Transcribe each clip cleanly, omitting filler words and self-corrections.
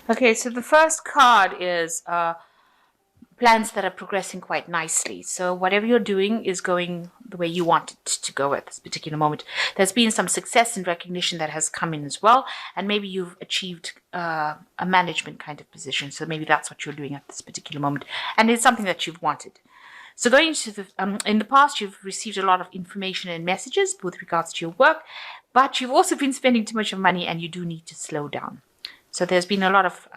Okay, so the first card is plans that are progressing quite nicely. So whatever you're doing is going the way you want it to go at this particular moment. There's been some success and recognition that has come in as well, and maybe you've achieved a management kind of position. So maybe that's what you're doing at this particular moment, and it's something that you've wanted. So going into the in the past, you've received a lot of information and messages with regards to your work, but you've also been spending too much of money, and you do need to slow down. So there's been a lot of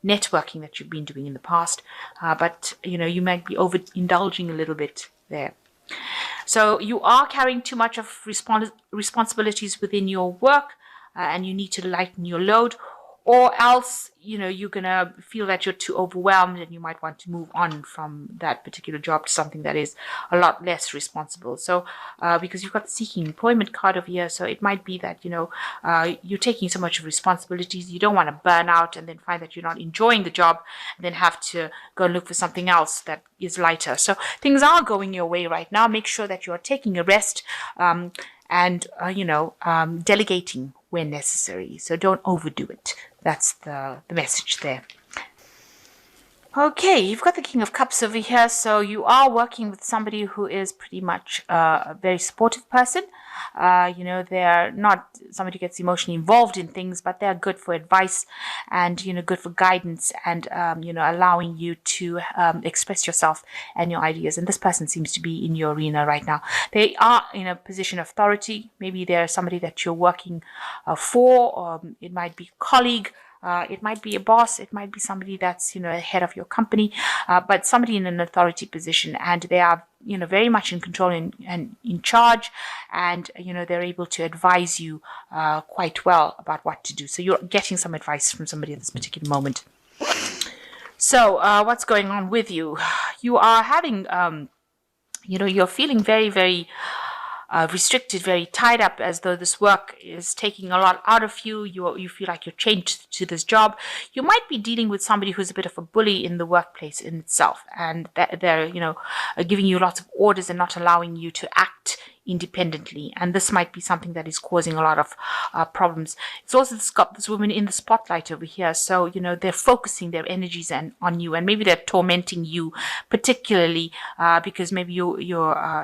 networking that you've been doing in the past, but you might be overindulging a little bit there. So you are carrying too much of responsibilities within your work, and you need to lighten your load, or else you're gonna feel that you're too overwhelmed and you might want to move on from that particular job to something that is a lot less responsible. So because you've got the seeking employment card over here, so it might be that you're taking so much of responsibilities, you don't want to burn out and then find that you're not enjoying the job and then have to go and look for something else that is lighter. So things are going your way right now. Make sure that you are taking a rest and delegating when necessary. So don't overdo it. That's the message there. Okay, you've got the King of Cups over here, so you are working with somebody who is pretty much a very supportive person. They're not somebody who gets emotionally involved in things, but they're good for advice and, good for guidance and, allowing you to express yourself and your ideas. And this person seems to be in your arena right now. They are in a position of authority. Maybe they're somebody that you're working for, or it might be a colleague. It might be a boss, it might be somebody that's, head of your company, but somebody in an authority position, and they are, very much in control and in charge, and, they're able to advise you quite well about what to do. So you're getting some advice from somebody at this particular moment. So what's going on with you? You are having, you're feeling very, very restricted, very tied up, as though this work is taking a lot out of you. You feel like you're chained to this job. You might be dealing with somebody who's a bit of a bully in the workplace in itself, and they're giving you lots of orders and not allowing you to act independently, and this might be something that is causing a lot of problems. It's also got this woman in the spotlight over here, so they're focusing their energies on you, and maybe they're tormenting you particularly because maybe you're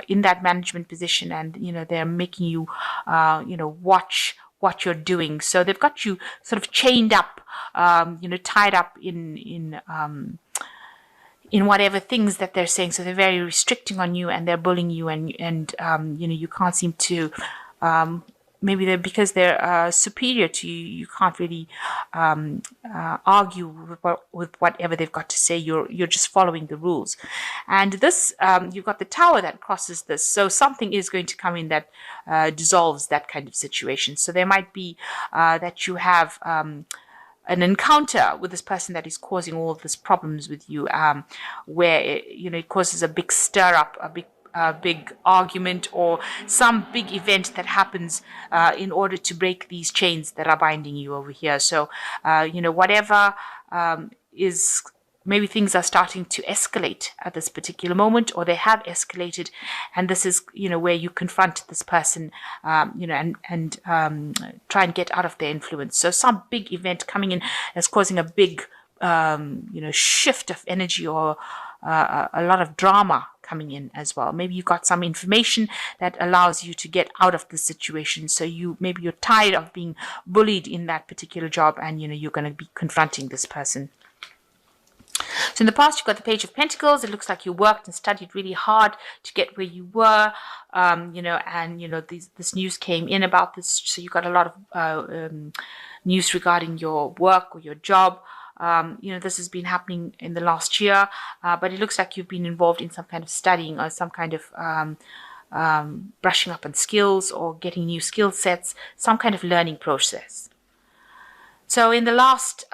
in that management position, and they're making you watch what you're doing. So they've got you sort of chained up, tied up in whatever things that they're saying. So they're very restricting on you, and they're bullying you, and you can't seem to, maybe because they're superior to you, you can't really argue with whatever they've got to say. You're just following the rules. And this, you've got the Tower that crosses this. So something is going to come in that dissolves that kind of situation. So there might be that you have an encounter with this person that is causing all of these problems with you, where it causes a big stir up, a big argument, or some big event that happens in order to break these chains that are binding you over here. So whatever is, maybe things are starting to escalate at this particular moment, or they have escalated, and this is where you confront this person, and try and get out of their influence. So some big event coming in is causing a big shift of energy, or a lot of drama coming in as well. Maybe you got some information that allows you to get out of the situation. So maybe you're tired of being bullied in that particular job, and you're going to be confronting this person. So in the past, you've got the Page of Pentacles. It looks like you worked and studied really hard to get where you were, this news came in about this. So you got a lot of news regarding your work or your job. This has been happening in the last year, but it looks like you've been involved in some kind of studying, or some kind of brushing up on skills, or getting new skill sets, some kind of learning process. So in the last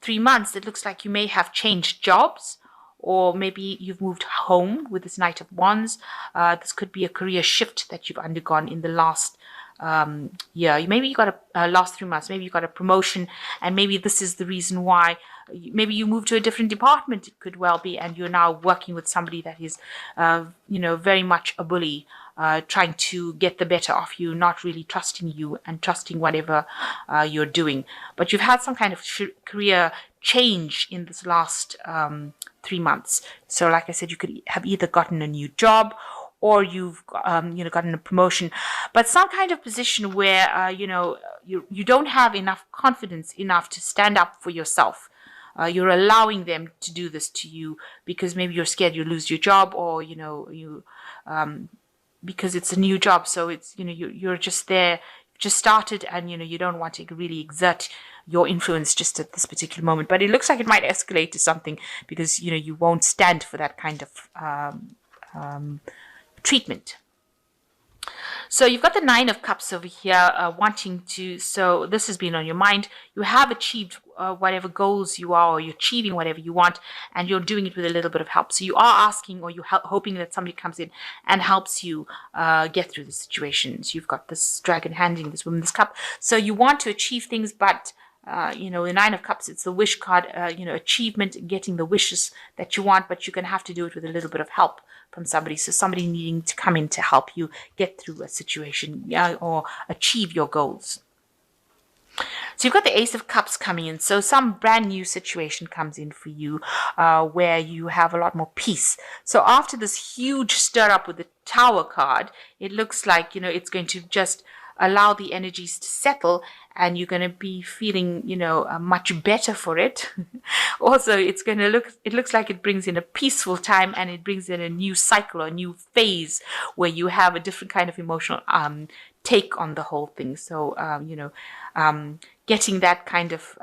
3 months, it looks like you may have changed jobs, or maybe you've moved home with this Knight of Wands. This could be a career shift that you've undergone in the last year. Maybe you got a last 3 months, maybe you got a promotion, and maybe this is the reason why. Maybe you moved to a different department, it could well be, and you're now working with somebody that is very much a bully, trying to get the better of you, not really trusting you and trusting whatever you're doing. But you've had some kind of career change in this last 3 months. So like I said, you could have either gotten a new job, or you've gotten a promotion, but some kind of position where you don't have enough confidence enough to stand up for yourself. You're allowing them to do this to you because maybe you're scared you lose your job, or because it's a new job. So it's you're just there, just started, and you don't want to really exert your influence just at this particular moment. But it looks like it might escalate to something, because you won't stand for that kind of treatment. So you've got the Nine of Cups over here, wanting to, so this has been on your mind. You have achieved whatever goals you are, or you're achieving whatever you want, and you're doing it with a little bit of help. So you are asking, or you're hoping that somebody comes in and helps you get through the situations. You've got this dragon handing this woman this cup. So you want to achieve things, but the Nine of Cups, it's the wish card, achievement, getting the wishes that you want, but you're going to have to do it with a little bit of help from somebody. So somebody needing to come in to help you get through a situation, or achieve your goals. So you've got the Ace of Cups coming in. So some brand new situation comes in for you, where you have a lot more peace. So after this huge stir up with the Tower card, it looks like, it's going to just allow the energies to settle, and you're going to be feeling, much better for it. Also, it looks like it brings in a peaceful time, and it brings in a new cycle or a new phase where you have a different kind of emotional take on the whole thing. So, getting that kind of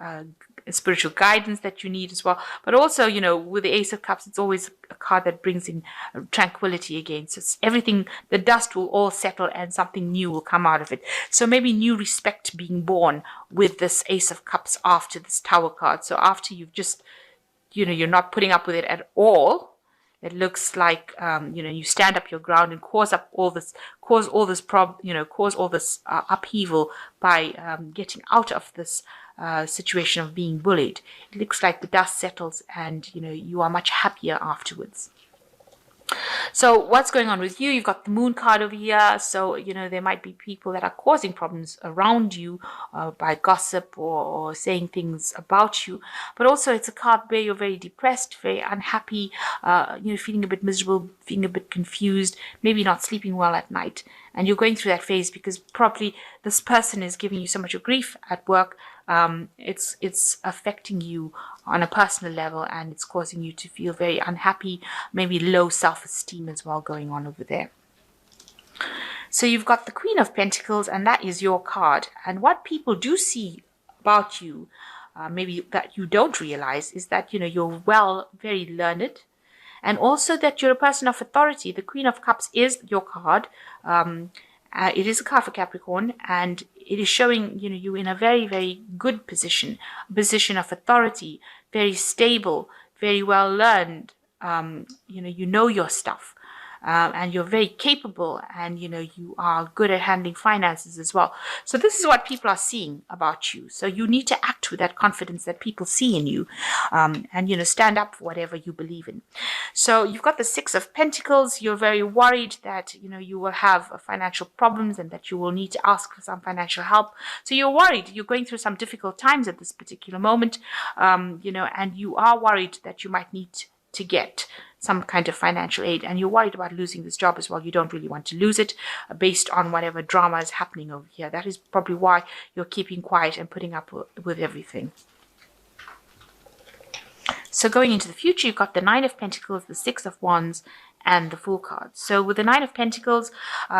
spiritual guidance that you need as well. But also, with the Ace of Cups, it's always a card that brings in tranquility again. So it's everything, the dust will all settle and something new will come out of it. So maybe new respect being born with this Ace of Cups after this Tower card. So after you've just, you're not putting up with it at all, it looks like, you stand up your ground and cause all this upheaval by getting out of this situation of being bullied. It looks like the dust settles, and you are much happier afterwards. So what's going on with you? You've got the Moon card over here. So, there might be people that are causing problems around you by gossip or saying things about you. But also it's a card where you're very depressed, very unhappy, feeling a bit miserable, feeling a bit confused, maybe not sleeping well at night. And you're going through that phase because probably this person is giving you so much of grief at work. It's affecting you on a personal level, and it's causing you to feel very unhappy, maybe low self-esteem as well going on over there. So you've got the Queen of Pentacles, and that is your card. And what people do see about you, maybe that you don't realize, is that, you're very learned, and also that you're a person of authority. The Queen of Cups is your card. It is a card for Capricorn, and it is showing, you in a very, very good position, a position of authority, very stable, very well learned. You know your stuff, and you're very capable, and you are good at handling finances as well. So this is what people are seeing about you. So you need to act with that confidence that people see in you, and stand up for whatever you believe in. So you've got the Six of Pentacles. You're very worried that you will have financial problems, and that you will need to ask for some financial help. So you're worried. You're going through some difficult times at this particular moment, and you are worried that you might need to get some kind of financial aid, and you're worried about losing this job as well. You don't really want to lose it based on whatever drama is happening over here. That is probably why you're keeping quiet and putting up with everything. So going into the future, you've got the Nine of Pentacles, the Six of Wands, and the Fool card. So with the Nine of Pentacles,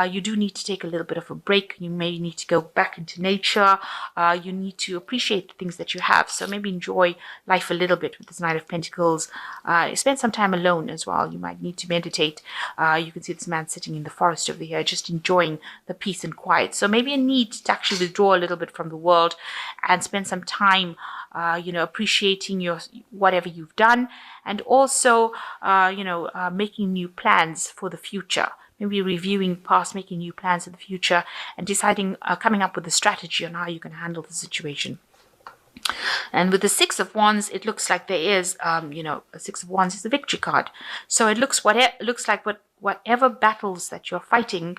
you do need to take a little bit of a break. You may need to go back into nature. You need to appreciate the things that you have. So maybe enjoy life a little bit with this Nine of Pentacles. Spend some time alone as well. You might need to meditate. You can see this man sitting in the forest over here, just enjoying the peace and quiet. So maybe a need to actually withdraw a little bit from the world and spend some time appreciating whatever you've done, and also making new plans for the future. Maybe reviewing past, making new plans for the future, and deciding, coming up with a strategy on how you can handle the situation. And with the Six of Wands, it looks like there is, a Six of Wands is the victory card. So it looks like what whatever battles that you're fighting,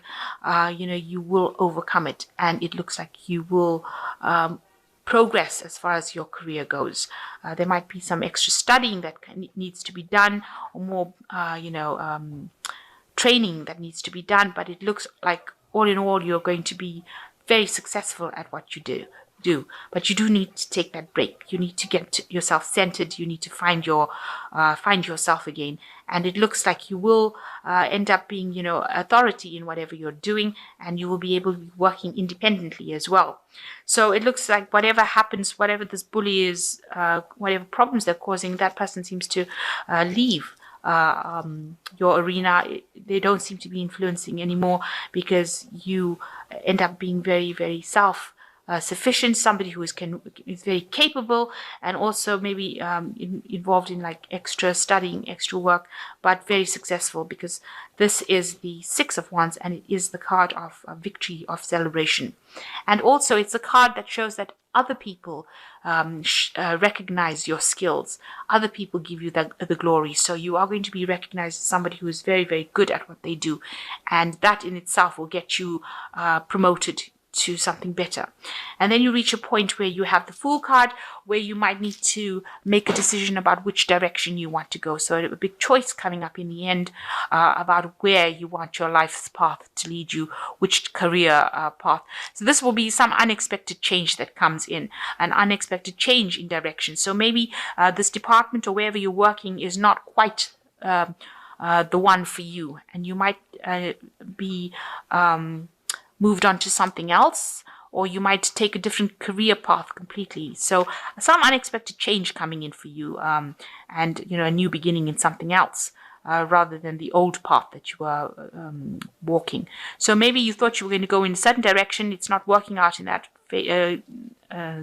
you will overcome it, and it looks like you will progress as far as your career goes. There might be some extra studying that needs to be done, or more, training that needs to be done, but it looks like all in all you're going to be very successful at what you do. But you do need to take that break. You need to get yourself centered. You need to find yourself again. And it looks like you will end up being, authority in whatever you're doing, and you will be able to be working independently as well. So it looks like whatever happens, whatever this bully is, whatever problems they're causing, that person seems to leave your arena. They don't seem to be influencing anymore, because you end up being very, very sufficient, somebody who is very capable, and also maybe involved in like extra studying, extra work, but very successful, because this is the Six of Wands, and it is the card of victory, of celebration. And also it's a card that shows that other people recognize your skills. Other people give you the glory. So you are going to be recognized as somebody who is very, very good at what they do. And that in itself will get you promoted to something better. And then you reach a point where you have the Fool card, where you might need to make a decision about which direction you want to go. So a big choice coming up in the end about where you want your life's path to lead you, which career path. So this will be some unexpected change that comes in, an unexpected change in direction. So maybe this department or wherever you're working is not quite the one for you, and you might be moved on to something else, or you might take a different career path completely. So some unexpected change coming in for you, and a new beginning in something else, rather than the old path that you were walking. So maybe you thought you were going to go in a certain direction. It's not working out in that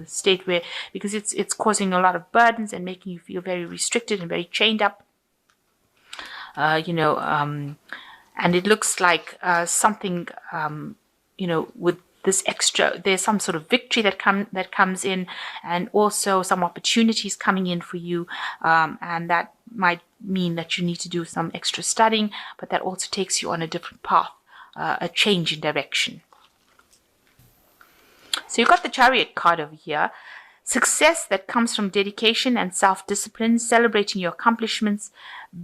state, where, because it's causing a lot of burdens and making you feel very restricted and very chained up. And it looks like something, with this extra, there's some sort of victory that comes in, and also some opportunities coming in for you, and that might mean that you need to do some extra studying, but that also takes you on a different path, a change in direction. So you've got the Chariot card over here. Success that comes from dedication and self-discipline, celebrating your accomplishments,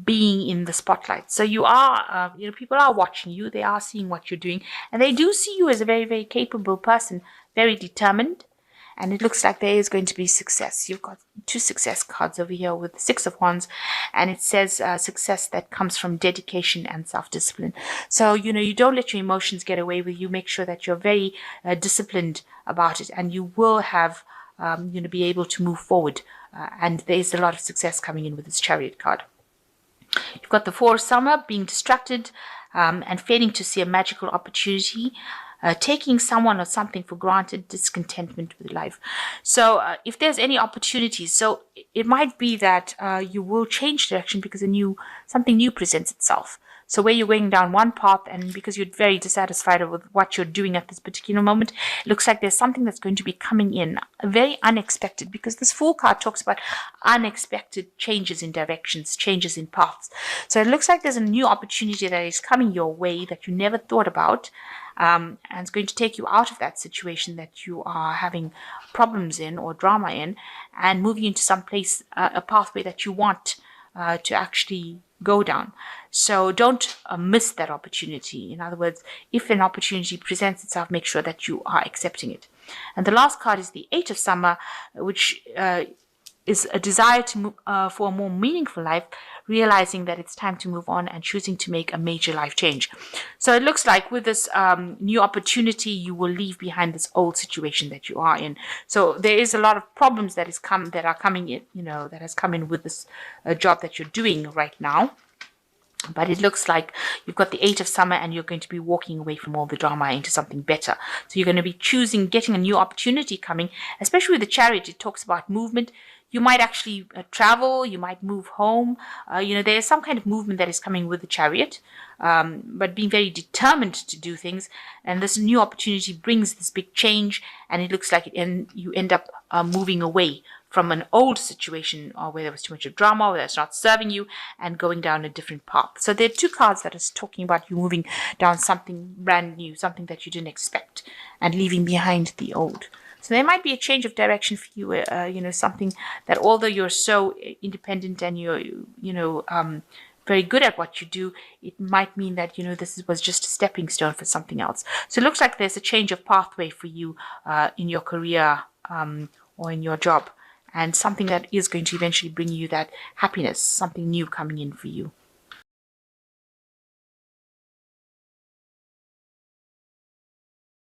being in the spotlight. So you are, people are watching you. They are seeing what you're doing, and they do see you as a very, very capable person, very determined. And it looks like there is going to be success. You've got two success cards over here with the Six of Wands, and it says success that comes from dedication and self-discipline. So, you don't let your emotions get away with you. Make sure that you're very disciplined about it, and you will have be able to move forward. And there's a lot of success coming in with this Chariot card. You've got the Four of Summer, being distracted and failing to see a magical opportunity, taking someone or something for granted, discontentment with life. So if there's any opportunities, so it might be that you will change direction because something new presents itself. So where you're going down one path, and because you're very dissatisfied with what you're doing at this particular moment, it looks like there's something that's going to be coming in, very unexpected, because this Fool card talks about unexpected changes in directions, changes in paths. So it looks like there's a new opportunity that is coming your way that you never thought about, and it's going to take you out of that situation that you are having problems in or drama in, and move you into some place, a pathway that you want to actually go down. So don't miss that opportunity. In other words, if an opportunity presents itself, make sure that you are accepting it. And the last card is the Eight of Summer, which is a desire to move, for a more meaningful life, realizing that it's time to move on and choosing to make a major life change. So it looks like with this new opportunity, you will leave behind this old situation that you are in. So there is a lot of problems that are coming in, that has come in with this job that you're doing right now. But it looks like you've got the Eight of Summer, and you're going to be walking away from all the drama into something better. So you're going to be getting a new opportunity coming, especially with the Chariot. It talks about movement. You might actually travel, you might move home. There's some kind of movement that is coming with the Chariot, but being very determined to do things. And this new opportunity brings this big change, and it looks like you end up moving away from an old situation, or where there was too much of drama, or that's not serving you, and going down a different path. So there are two cards that is talking about you moving down something brand new, something that you didn't expect, and leaving behind the old. So there might be a change of direction for you, something that, although you're so independent and you're, very good at what you do, it might mean that, this was just a stepping stone for something else. So it looks like there's a change of pathway for you in your career or in your job, and something that is going to eventually bring you that happiness, something new coming in for you.